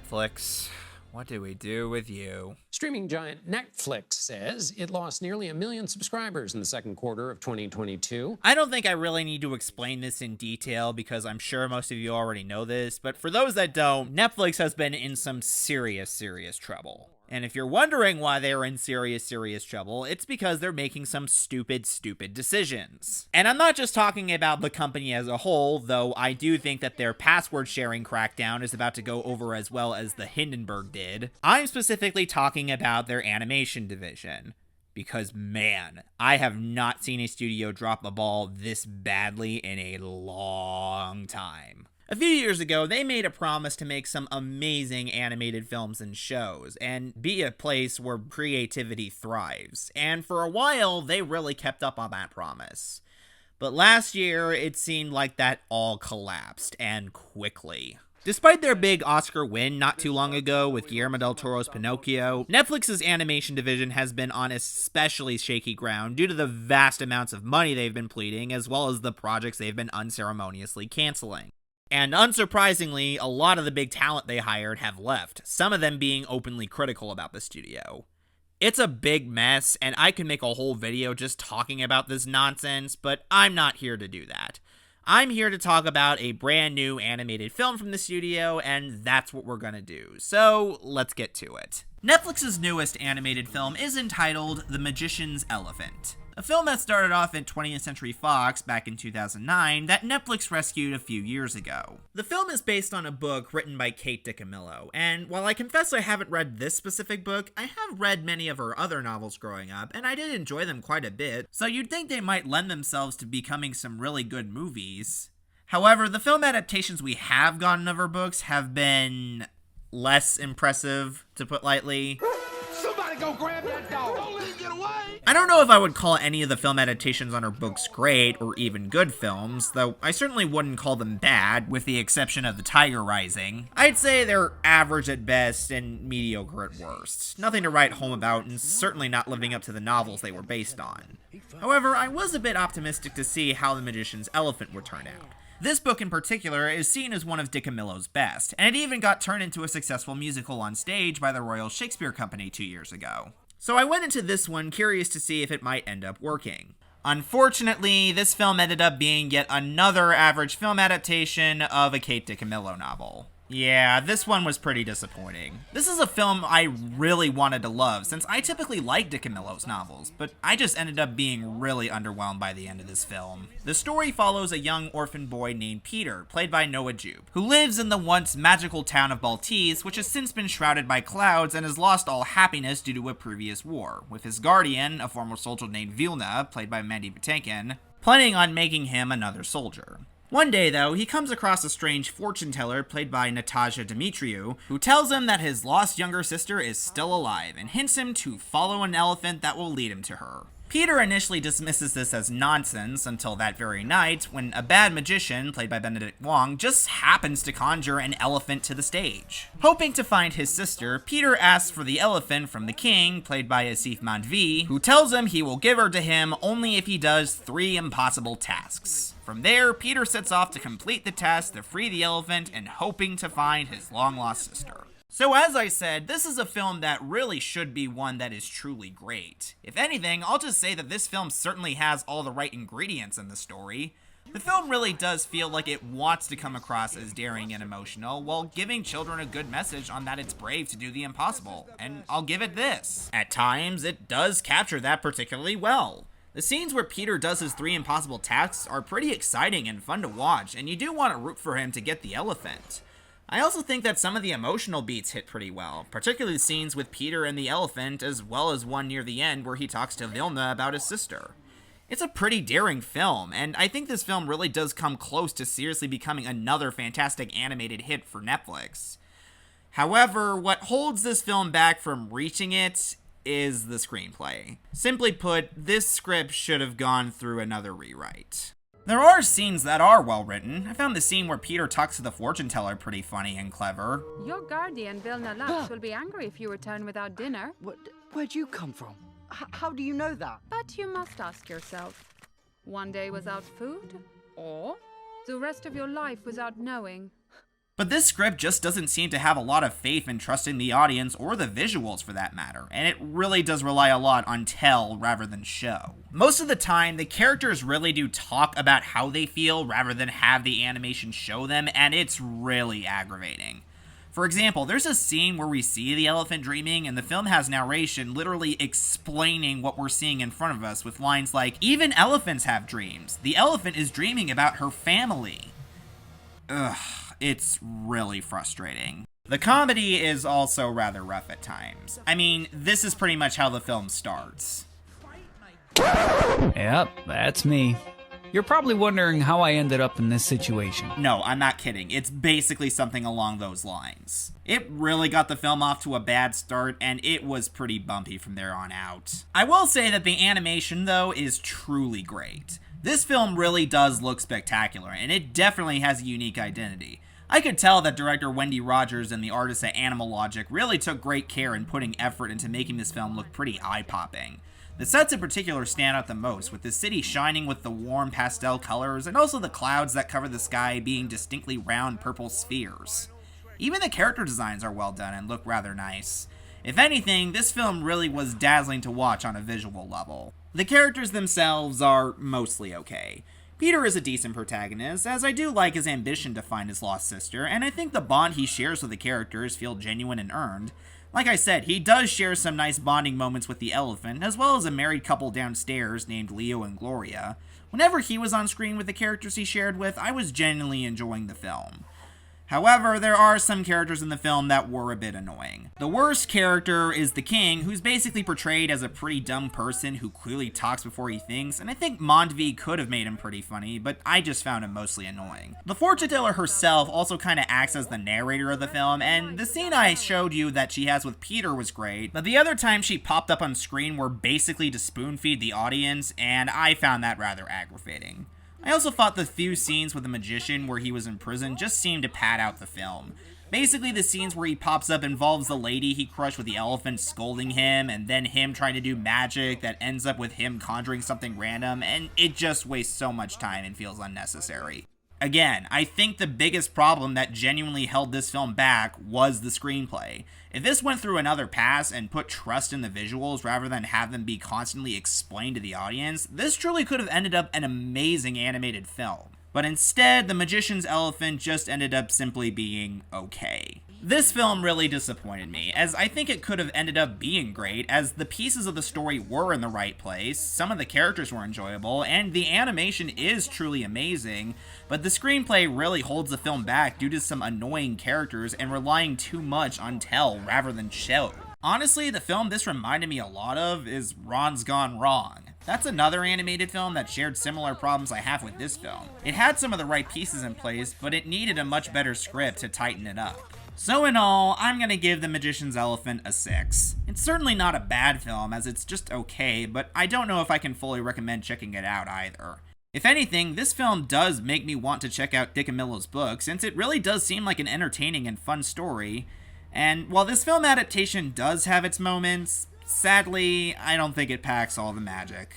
Netflix, what do we do with you? Streaming giant Netflix says it lost nearly 1 million subscribers in the second quarter of 2022. I don't think I really need to explain this in detail because I'm sure most of you already know this, but for those that don't, Netflix has been in some serious trouble. And if you're wondering why they're in serious trouble, it's because they're making some stupid decisions. And I'm not just talking about the company as a whole, though I do think that their password sharing crackdown is about to go over as well as the Hindenburg did. I'm specifically talking about their animation division. Because, man, I have not seen a studio drop the ball this badly in a long time. A few years ago, they made a promise to make some amazing animated films and shows, and be a place where creativity thrives. And for a while, they really kept up on that promise. But last year, it seemed like that all collapsed, and quickly. Despite their big Oscar win not too long ago with Guillermo del Toro's Pinocchio, Netflix's animation division has been on especially shaky ground due to the vast amounts of money they've been pleading, as well as the projects they've been unceremoniously canceling. And unsurprisingly, a lot of the big talent they hired have left, some of them being openly critical about the studio. It's a big mess, and I could make a whole video just talking about this nonsense, but I'm not here to do that. I'm here to talk about a brand new animated film from the studio, and that's what we're gonna do. So, let's get to it. Netflix's newest animated film is entitled The Magician's Elephant, a film that started off in 20th Century Fox back in 2009 that Netflix rescued a few years ago. The film is based on a book written by Kate DiCamillo, and while I confess I haven't read this specific book, I have read many of her other novels growing up, and I did enjoy them quite a bit, so you'd think they might lend themselves to becoming some really good movies. However, the film adaptations we have gotten of her books have been less impressive, to put lightly. Somebody go grab that dog! Don't let him get away! I don't know if I would call any of the film adaptations on her books great or even good films, though I certainly wouldn't call them bad, with the exception of The Tiger Rising. I'd say they're average at best and mediocre at worst. Nothing to write home about, and certainly not living up to the novels they were based on. However, I was a bit optimistic to see how The Magician's Elephant would turn out. This book in particular is seen as one of DiCamillo's best, and it even got turned into a successful musical on stage by the Royal Shakespeare Company 2 years ago. So I went into this one curious to see if it might end up working. Unfortunately, this film ended up being yet another average film adaptation of a Kate DiCamillo novel. Yeah, this one was pretty disappointing. This is a film I really wanted to love, since I typically like DiCamillo's novels, but I just ended up being really underwhelmed by the end of this film. The story follows a young orphan boy named Peter, played by Noah Jupe, who lives in the once magical town of Baltese, which has since been shrouded by clouds and has lost all happiness due to a previous war, with his guardian, a former soldier named Vilna, played by Mandy Patinkin, planning on making him another soldier. One day, though, he comes across a strange fortune teller played by Natasha Dimitriou, who tells him that his lost younger sister is still alive and hints him to follow an elephant that will lead him to her. Peter initially dismisses this as nonsense until that very night when a bad magician, played by Benedict Wong, just happens to conjure an elephant to the stage. Hoping to find his sister, Peter asks for the elephant from the king, played by Asif Mandvi, who tells him he will give her to him only if he does 3 impossible tasks. From there, Peter sets off to complete the task to free the elephant and hoping to find his long-lost sister. So as I said, this is a film that really should be one that is truly great. If anything, I'll just say that this film certainly has all the right ingredients in the story. The film really does feel like it wants to come across as daring and emotional, while giving children a good message on that it's brave to do the impossible, and I'll give it this. At times, it does capture that particularly well. The scenes where Peter does his 3 impossible tasks are pretty exciting and fun to watch, and you do want to root for him to get the elephant. I also think that some of the emotional beats hit pretty well, particularly the scenes with Peter and the elephant, as well as one near the end where he talks to Vilna about his sister. It's a pretty daring film, and I think this film really does come close to seriously becoming another fantastic animated hit for Netflix. However, what holds this film back from reaching it is the screenplay. Simply put, this script should have gone through another rewrite. There are scenes that are well written. I found the scene where Peter talks to the fortune teller pretty funny and clever. Your guardian, Vilna Lux, will be angry if you return without dinner. Where'd you come from? How do you know that? But you must ask yourself, one day without food, or the rest of your life without knowing? But this script just doesn't seem to have a lot of faith in trusting the audience or the visuals for that matter, and it really does rely a lot on tell rather than show. Most of the time, the characters really do talk about how they feel rather than have the animation show them, and it's really aggravating. For example, there's a scene where we see the elephant dreaming, and the film has narration literally explaining what we're seeing in front of us with lines like, "Even elephants have dreams. The elephant is dreaming about her family." Ugh, it's really frustrating. The comedy is also rather rough at times. I mean, this is pretty much how the film starts. Yep, that's me. You're probably wondering how I ended up in this situation. No, I'm not kidding. It's basically something along those lines. It really got the film off to a bad start, and it was pretty bumpy from there on out. I will say that the animation, though, is truly great. This film really does look spectacular, and it definitely has a unique identity. I could tell that director Wendy Rogers and the artists at Animal Logic really took great care in putting effort into making this film look pretty eye-popping. The sets in particular stand out the most, with the city shining with the warm pastel colors, and also the clouds that cover the sky being distinctly round purple spheres. Even the character designs are well done and look rather nice. If anything, this film really was dazzling to watch on a visual level. The characters themselves are mostly okay. Peter is a decent protagonist, as I do like his ambition to find his lost sister, and I think the bond he shares with the characters feel genuine and earned. Like I said, he does share some nice bonding moments with the elephant, as well as a married couple downstairs named Leo and Gloria. Whenever he was on screen with the characters he shared with, I was genuinely enjoying the film. However, there are some characters in the film that were a bit annoying. The worst character is the king, who's basically portrayed as a pretty dumb person who clearly talks before he thinks, and I think Mondvi could have made him pretty funny, but I just found him mostly annoying. The fortune teller herself also kind of acts as the narrator of the film, and the scene I showed you that she has with Peter was great, but the other time she popped up on screen were basically to spoon feed the audience, and I found that rather aggravating. I also thought the few scenes with the magician where he was in prison just seemed to pad out the film. Basically, the scenes where he pops up involves the lady he crushed with the elephant scolding him, and then him trying to do magic that ends up with him conjuring something random, and it just wastes so much time and feels unnecessary. Again, I think the biggest problem that genuinely held this film back was the screenplay. If this went through another pass and put trust in the visuals rather than have them be constantly explained to the audience, this truly could have ended up an amazing animated film. But instead, the magician's elephant just ended up simply being okay. This film really disappointed me, as I think it could have ended up being great, as the pieces of the story were in the right place, some of the characters were enjoyable, and the animation is truly amazing, but the screenplay really holds the film back due to some annoying characters and relying too much on tell rather than show. Honestly, the film this reminded me a lot of is Ron's Gone Wrong. That's another animated film that shared similar problems I have with this film. It had some of the right pieces in place, but it needed a much better script to tighten it up. So in all, I'm gonna give The Magician's Elephant a 6. It's certainly not a bad film, as it's just okay, but I don't know if I can fully recommend checking it out either. If anything, this film does make me want to check out Dick Amillo's book, since it really does seem like an entertaining and fun story. And while this film adaptation does have its moments, sadly, I don't think it packs all the magic.